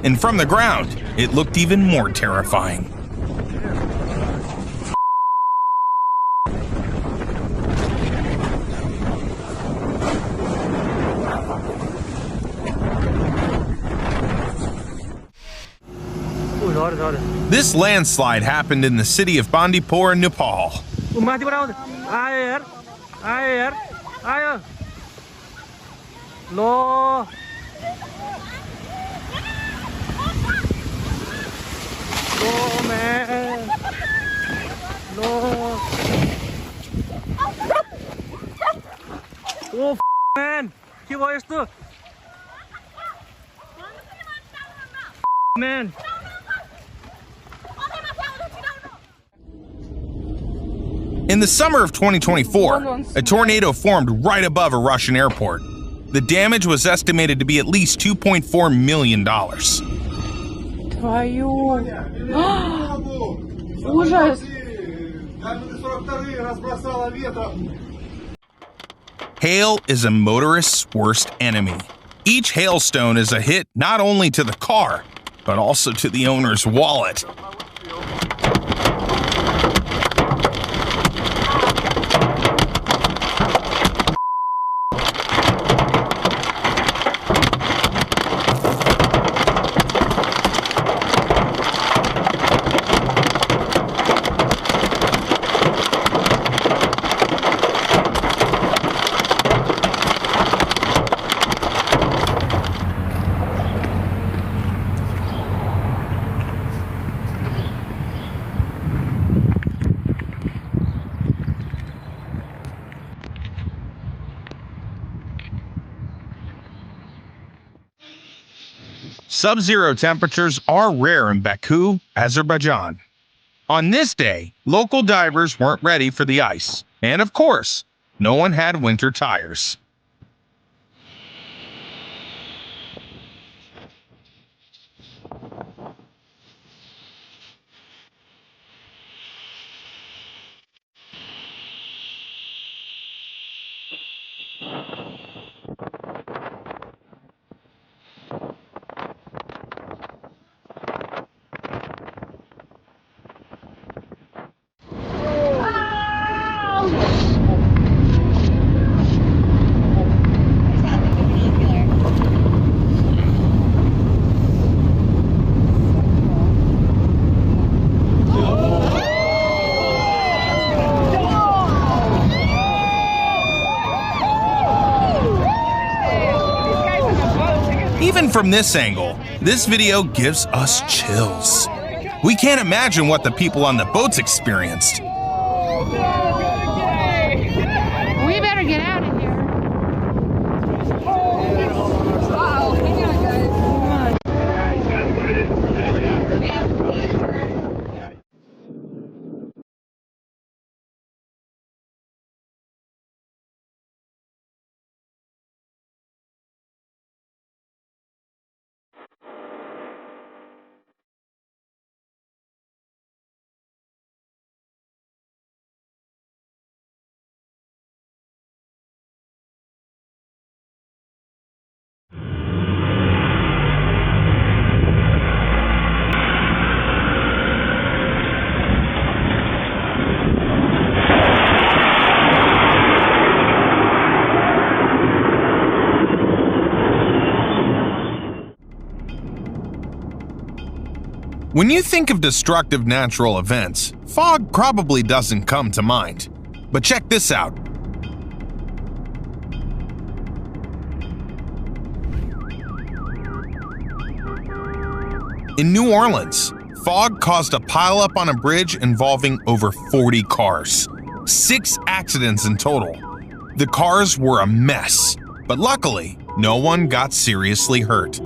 And from the ground, it looked even more terrifying. This landslide happened in the city of Bandipur, Nepal. Man. In the summer of 2024, a tornado formed right above a Russian airport. The damage was estimated to be at least $2.4 million. Hail is a motorist's worst enemy. Each hailstone is a hit not only to the car, but also to the owner's wallet. Sub-zero temperatures are rare in Baku, Azerbaijan. On this day, local divers weren't ready for the ice, and of course, no one had winter tires. Even from this angle, this video gives us chills. We can't imagine what the people on the boats experienced. We better get out of here. When you think of destructive natural events, fog probably doesn't come to mind. But check this out. In New Orleans, fog caused a pileup on a bridge involving over 40 cars. 6 accidents in total. The cars were a mess, but luckily, no one got seriously hurt.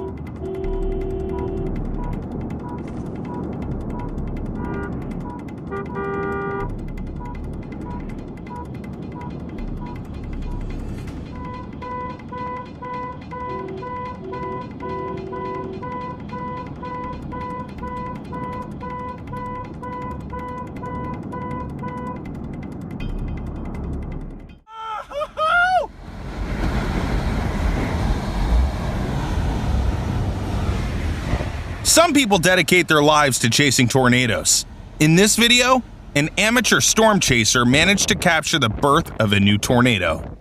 Some people dedicate their lives to chasing tornadoes. In this video, an amateur storm chaser managed to capture the birth of a new tornado.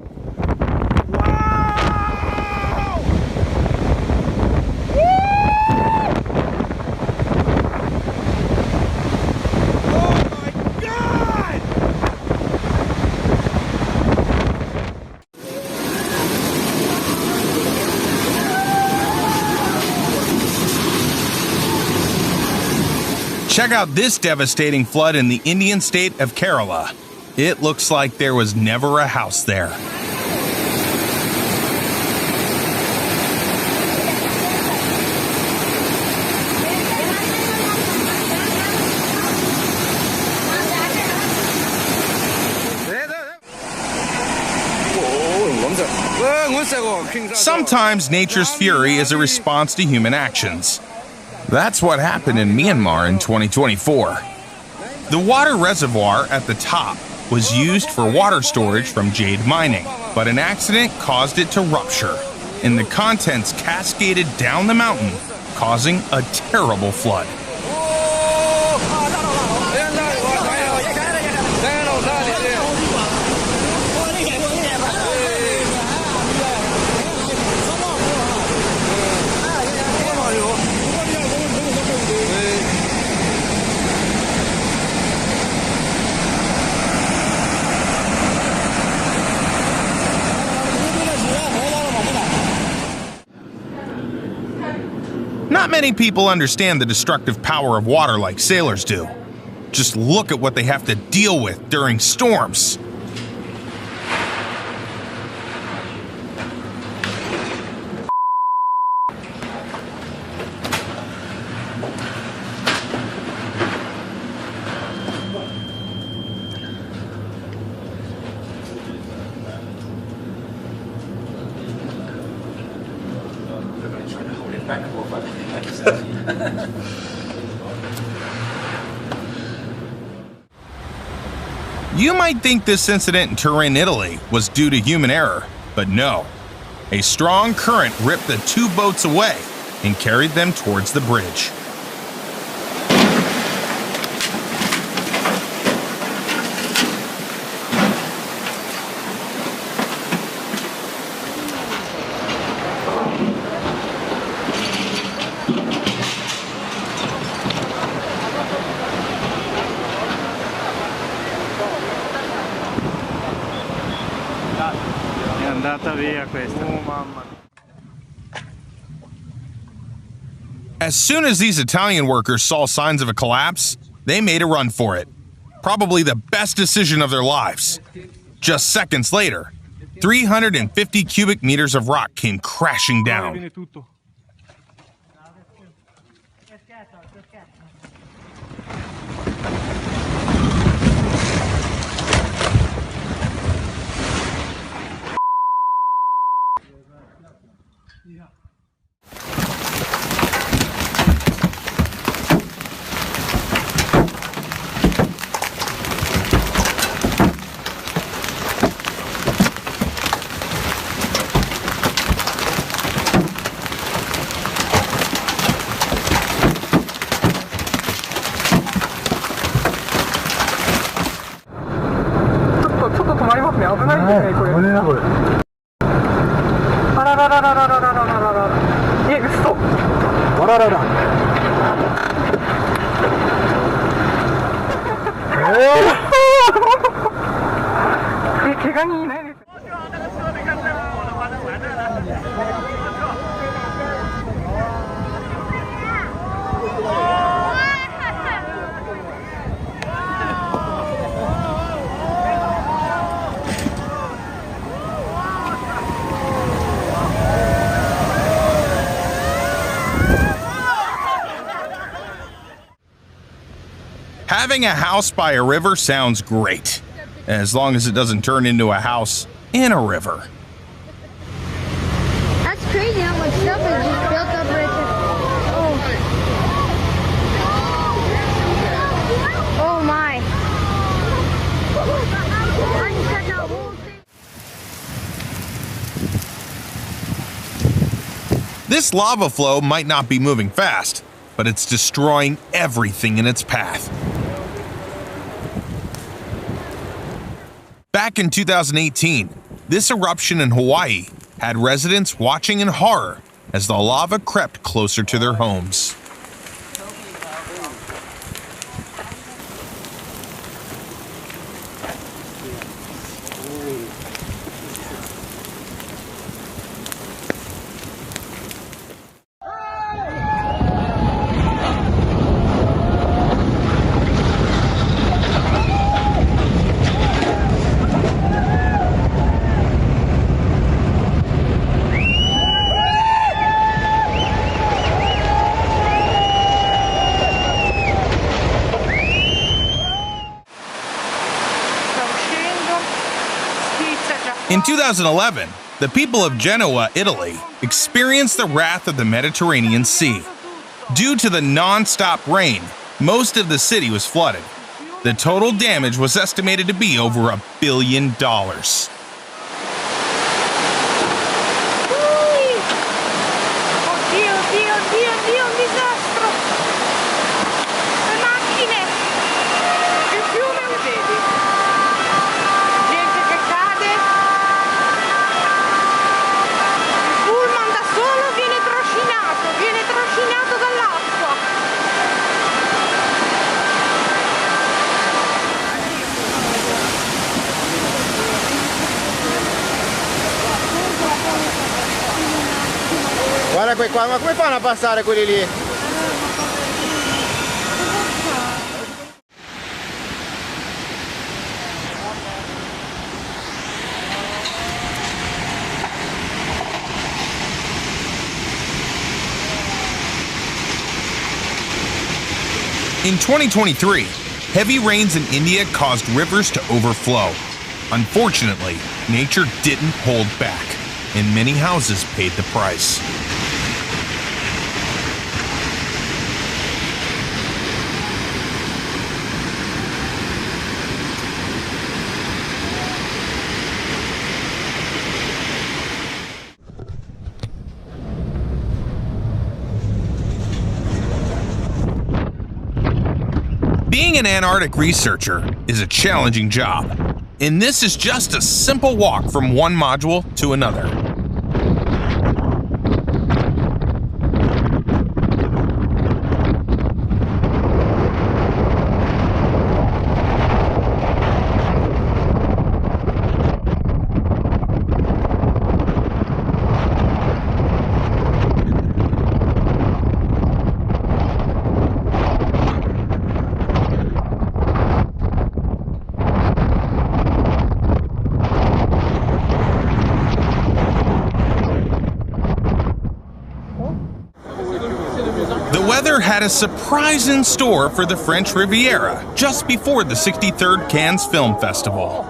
Check out this devastating flood in the Indian state of Kerala. It looks like there was never a house there. Sometimes nature's fury is a response to human actions. That's what happened in Myanmar in 2024. The water reservoir at the top was used for water storage from jade mining, but an accident caused it to rupture, and the contents cascaded down the mountain, causing a terrible flood. Not many people understand the destructive power of water like sailors do. Just look at what they have to deal with during storms. You might think this incident in Turin, Italy was due to human error, but no. A strong current ripped the two boats away and carried them towards the bridge. As soon as these Italian workers saw signs of a collapse, they made a run for it. Probably the best decision of their lives. Just seconds later, 350 cubic meters of rock came crashing down. Having a house by a river sounds great, as long as it doesn't turn into a house in a river. That's crazy how much stuff is just built up right there. Oh my. This lava flow might not be moving fast, but it's destroying everything in its path. Back in 2018, this eruption in Hawaii had residents watching in horror as the lava crept closer to their homes. In 2011, the people of Genoa, Italy, experienced the wrath of the Mediterranean Sea. Due to the non-stop rain, most of the city was flooded. The total damage was estimated to be over $1 billion. Guarda qui qua, ma come fanno a passare quelli lì? In 2023, heavy rains in India caused rivers to overflow. Unfortunately, nature didn't hold back, and many houses paid the price. Being an Antarctic researcher is a challenging job, and this is just a simple walk from one module to another. The weather had a surprise in store for the French Riviera just before the 63rd Cannes Film Festival.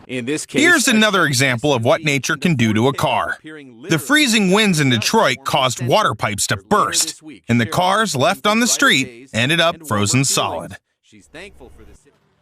In this case, here's another example of what nature can do to a car. The freezing winds in Detroit caused water pipes to burst, and the cars left on the street ended up frozen solid.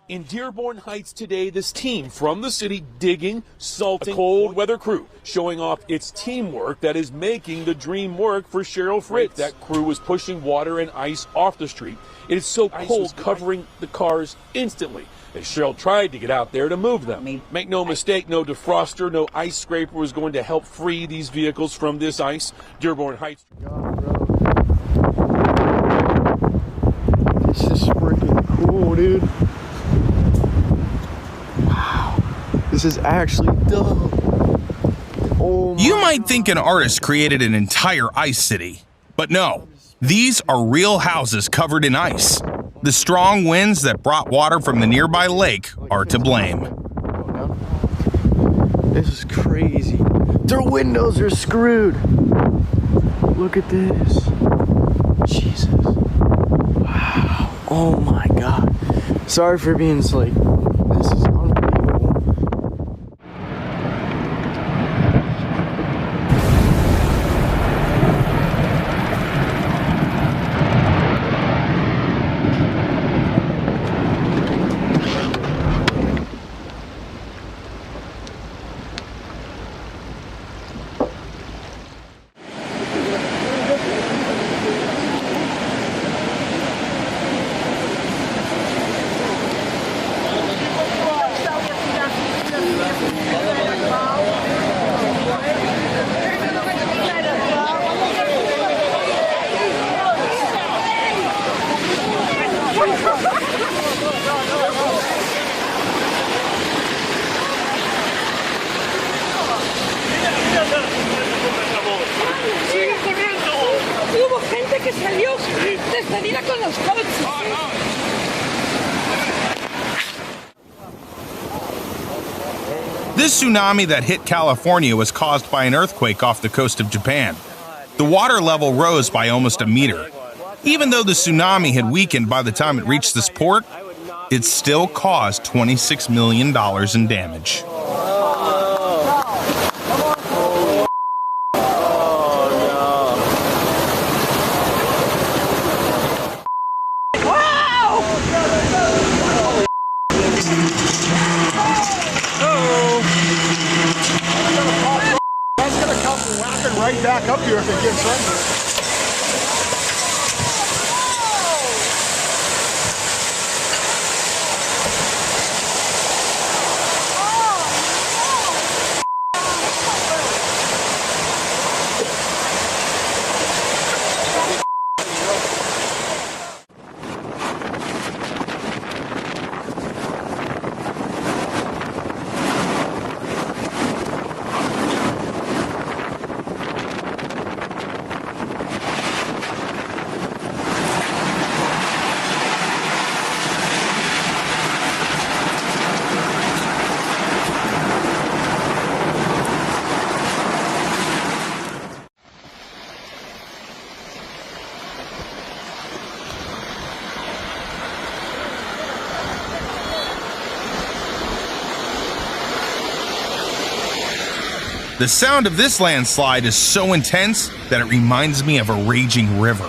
In Dearborn Heights today, this team from the city digging, salting, a cold weather crew showing off its teamwork that is making the dream work for Cheryl Fritz. That crew was pushing water and ice off the street. It is so cold, covering the cars instantly, as Cheryl tried to get out there to move them. Make no mistake, no defroster, no ice scraper was going to help free these vehicles from this ice. Dearborn Heights. This is freaking cool, dude. This is actually dope. Oh you might think an artist created an entire ice city, but no, these are real houses covered in ice. The strong winds that brought water from the nearby lake are to blame. This is crazy. Their windows are screwed. Look at this. Jesus. Wow. Oh my god. Sorry for being so late. This is unbelievable. Hubo gente que salió despedida con los coches. This tsunami that hit California was caused by an earthquake off the coast of Japan. The water level rose by almost a meter. Even though the tsunami had weakened by the time it reached this port, it still caused $26 million in damage. That's gonna come whacking right back up here if it gets right. The sound of this landslide is so intense that it reminds me of a raging river.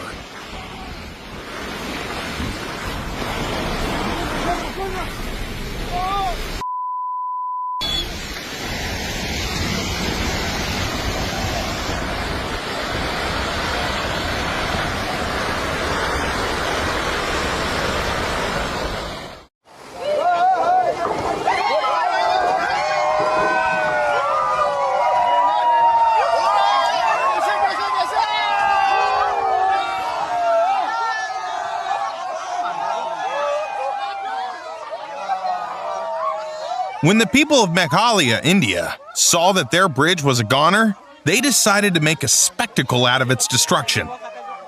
When the people of Meghalaya, India, saw that their bridge was a goner, they decided to make a spectacle out of its destruction.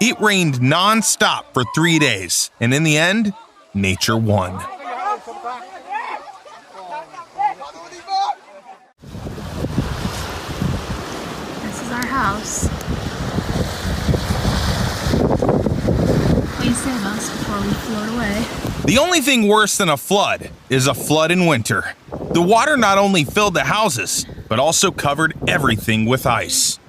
It rained non-stop for 3 days, and in the end, nature won. This is our house. Please save us before we float away. The only thing worse than a flood is a flood in winter. The water not only filled the houses, but also covered everything with ice.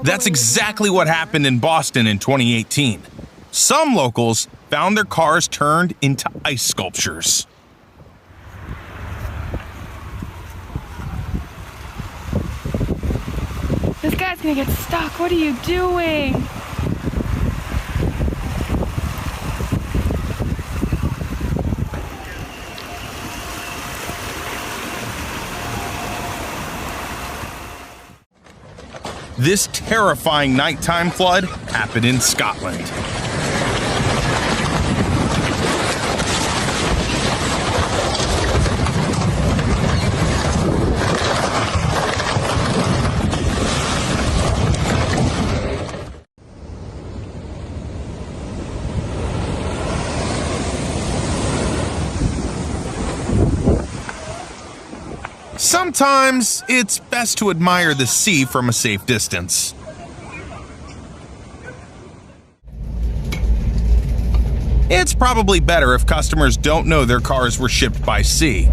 That's exactly what happened in Boston in 2018. Some locals found their cars turned into ice sculptures. This guy's gonna get stuck. What are you doing? This terrifying nighttime flood happened in Scotland. Sometimes it's best to admire the sea from a safe distance. It's probably better if customers don't know their cars were shipped by sea.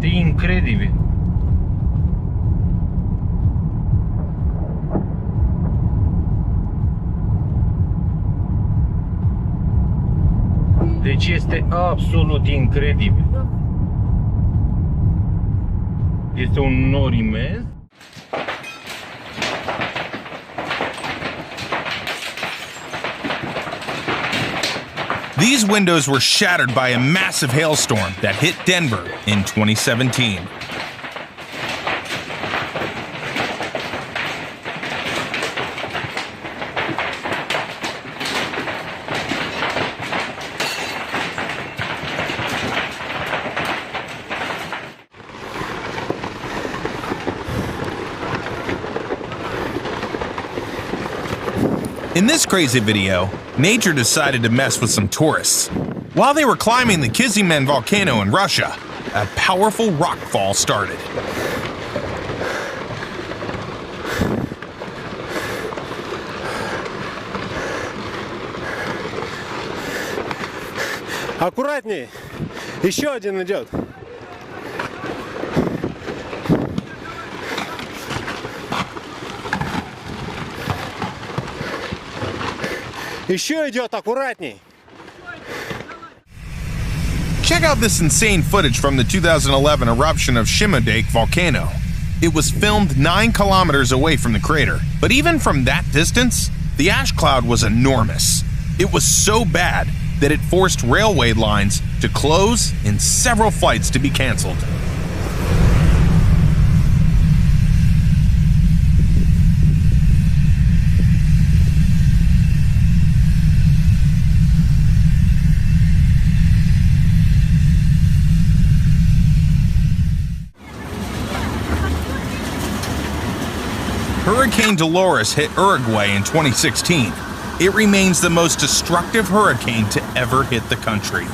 Incredibil. Deci este absolut incredibil. Este un nor imens. These windows were shattered by a massive hailstorm that hit Denver in 2017. In this crazy video, nature decided to mess with some tourists. While they were climbing the Kizilmen volcano in Russia, a powerful rockfall started. Аккуратней! Еще один идет. Еще идет, аккуратней. Check out this insane footage from the 2011 eruption of Shimodake volcano. It was filmed 9 kilometers away from the crater, but even from that distance, the ash cloud was enormous. It was so bad that it forced railway lines to close and several flights to be canceled. Hurricane Dolores hit Uruguay in 2016. It remains the most destructive hurricane to ever hit the country.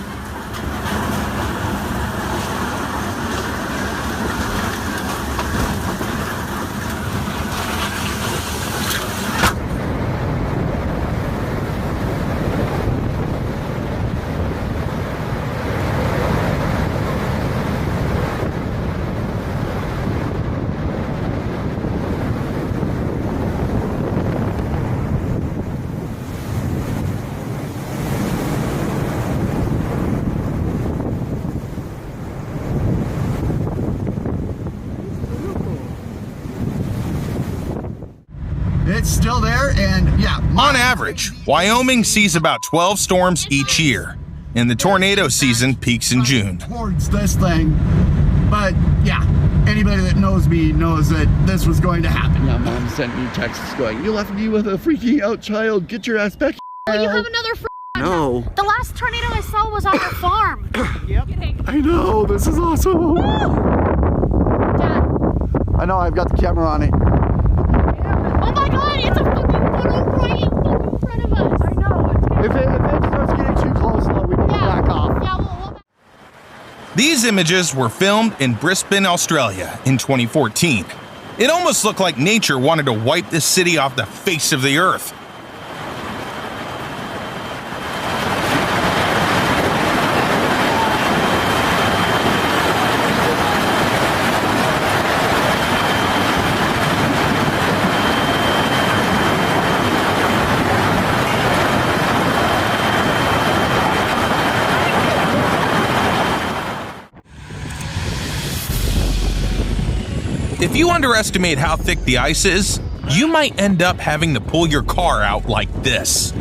It's still there, and yeah. On average, Wyoming sees about 12 storms each year, and the tornado season peaks in June. Towards this thing, but yeah, anybody that knows me knows that this was going to happen. Yeah, Mom sent me texts going, "You left me with a freaking out child. Get your ass back." Well, you have another No. The last tornado I saw was on your farm. Yep. I know. This is awesome. know, I've got the camera on it. Oh my god, it's a fucking puddle right in front of us. I know. If it starts getting too close, though, we need to back off. Yeah, we'll These images were filmed in Brisbane, Australia in 2014. It almost looked like nature wanted to wipe the city off the face of the earth. If you underestimate how thick the ice is, you might end up having to pull your car out like this.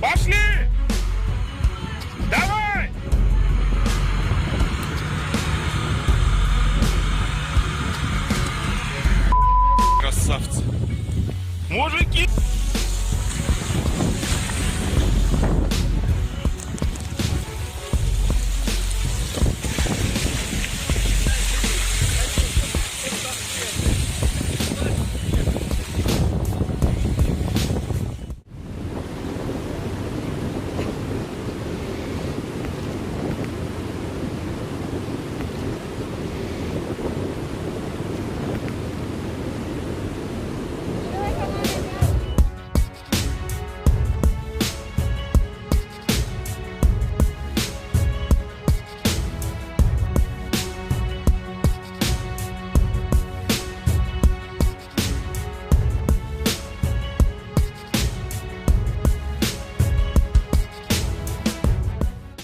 Пошли! Давай! Красавцы! Мужики!